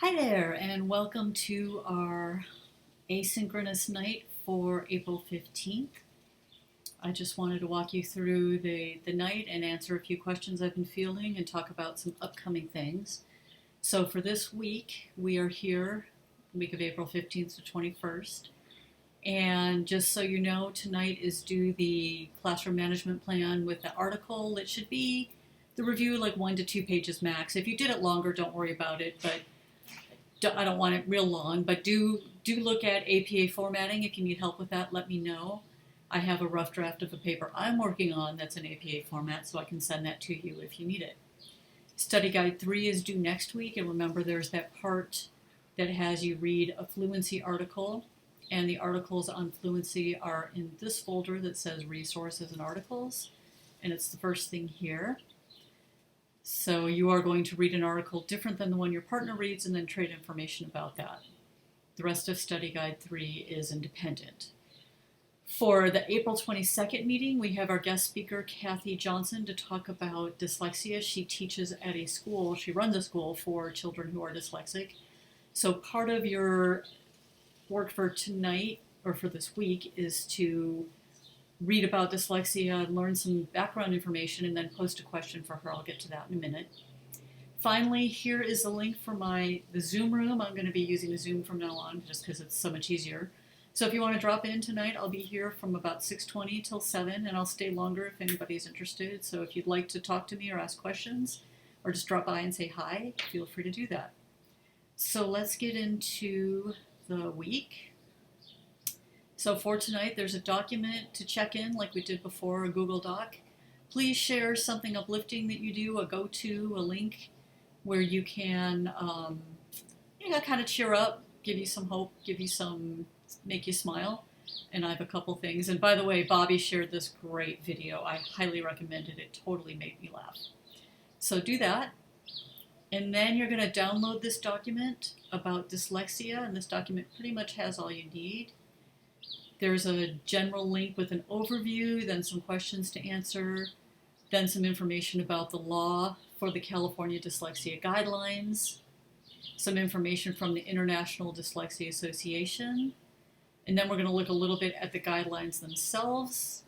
Hi there, and welcome to our asynchronous night for April 15th. I just wanted to walk you through the night and answer a few questions I've been fielding and talk about some upcoming things. So for this week, we are here, the week of April 15th to 21st. And just so you know, tonight is due the classroom management plan with the article. It should be the review like 1 to 2 pages max. If you did it longer, don't worry about it, but I don't want it real long, but do look at APA formatting. If you need help with that, let me know. I have a rough draft of a paper I'm working on that's in APA format, so I can send that to you if you need it. Study Guide 3 is due next week, and remember there's that part that has you read a fluency article, and the articles on fluency are in this folder that says resources and articles, and it's the first thing here. So you are going to read an article different than the one your partner reads and then trade information about that. The rest of Study Guide 3 is independent. For the April 22nd meeting, we have our guest speaker, Kathy Johnson, to talk about dyslexia. She teaches at a school, she runs a school for children who are dyslexic. So part of your work for tonight, or for this week, is to read about dyslexia, learn some background information, and then post a question for her. I'll get to that in a minute. Finally, here is the link for the Zoom room. I'm going to be using Zoom from now on just because it's so much easier. So if you want to drop in tonight, I'll be here from about 6:20 till 7, and I'll stay longer if anybody's interested. So if you'd like to talk to me or ask questions, or just drop by and say hi, feel free to do that. So let's get into the week. So for tonight, there's a document to check in like we did before, a Google Doc. Please share something uplifting that you do, a go-to, a link where you can, kind of cheer up, give you some hope, make you smile. And I have a couple things. And by the way, Bobby shared this great video. I highly recommend it. It totally made me laugh. So do that. And then you're going to download this document about dyslexia, and this document pretty much has all you need. There's a general link with an overview, then some questions to answer, then some information about the law for the California Dyslexia Guidelines, some information from the International Dyslexia Association, and then we're going to look a little bit at the guidelines themselves,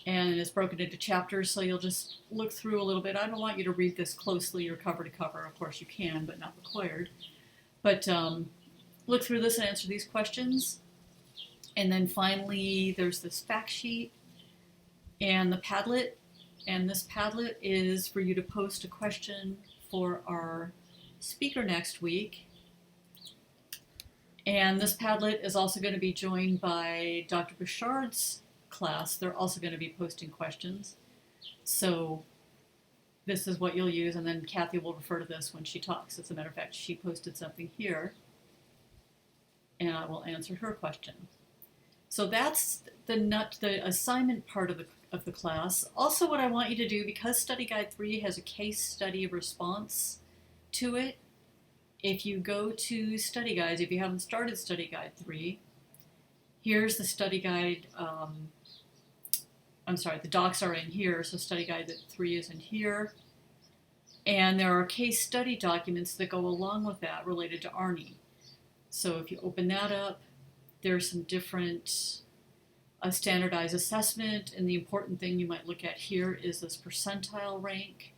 and it's broken into chapters, so you'll just look through a little bit. I don't want you to read this closely or cover to cover. Of course you can, but not required. But look through this and answer these questions. And then finally, there's this fact sheet and the Padlet. And this Padlet is for you to post a question for our speaker next week. And this Padlet is also going to be joined by Dr. Bouchard's class. They're also going to be posting questions. So this is what you'll use, and then Kathy will refer to this when she talks. As a matter of fact, she posted something here, and I will answer her question. So that's the assignment part of the class. Also, what I want you to do, because Study Guide 3 has a case study response to it, if you go to Study Guides, if you haven't started Study Guide 3, here's the Study Guide, the docs are in here, so Study Guide 3 is in here. And there are case study documents that go along with that related to ARNI. So if you open that up, there's some different standardized assessment, and the important thing you might look at here is this percentile rank,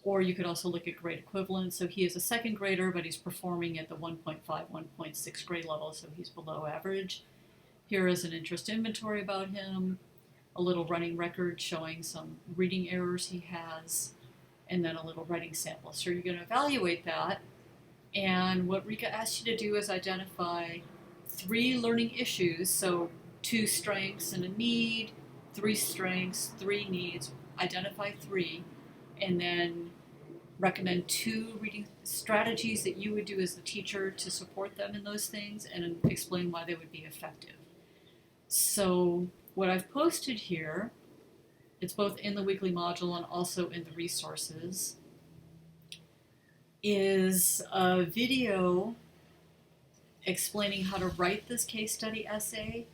or you could also look at grade equivalent. So he is a second grader, but he's performing at the 1.5, 1.6 grade level, so he's below average. Here is an interest inventory about him, a little running record showing some reading errors he has, and then a little writing sample. So you're going to evaluate that, and what Rika asked you to do is identify 3 learning issues, so 2 strengths and a need, 3 strengths, 3 needs, identify 3, and then recommend 2 reading strategies that you would do as the teacher to support them in those things, and explain why they would be effective. So what I've posted here, it's both in the weekly module and also in the resources, is a video explaining how to write this case study essay.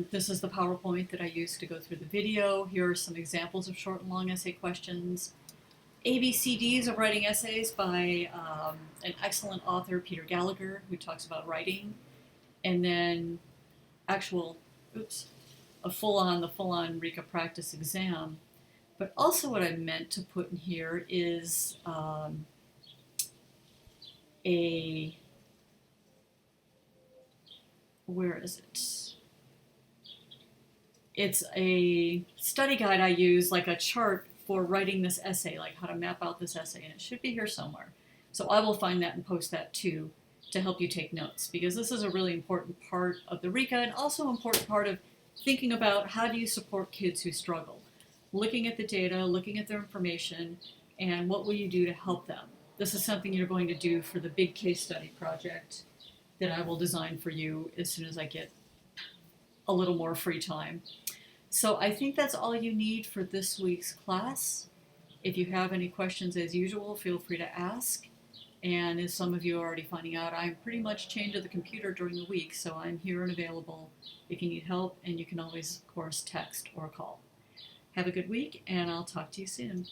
This is the PowerPoint that I used to go through the video. Here are some examples of short and long essay questions. ABCDs of writing essays by an excellent author, Peter Gallagher, who talks about writing, and then actual, the full-on RICA practice exam. But also what I meant to put in here is where is it? It's a study guide I use, like a chart for writing this essay, like how to map out this essay, and it should be here somewhere. So I will find that and post that too to help you take notes, because this is a really important part of the RICA and also an important part of thinking about how do you support kids who struggle. Looking at the data, looking at their information, and what will you do to help them. This is something you're going to do for the big case study project that I will design for you as soon as I get a little more free time. So I think that's all you need for this week's class. If you have any questions, as usual, feel free to ask. And as some of you are already finding out, I'm pretty much chained to the computer during the week, so I'm here and available if you need help, and you can always, of course, text or call. Have a good week, and I'll talk to you soon.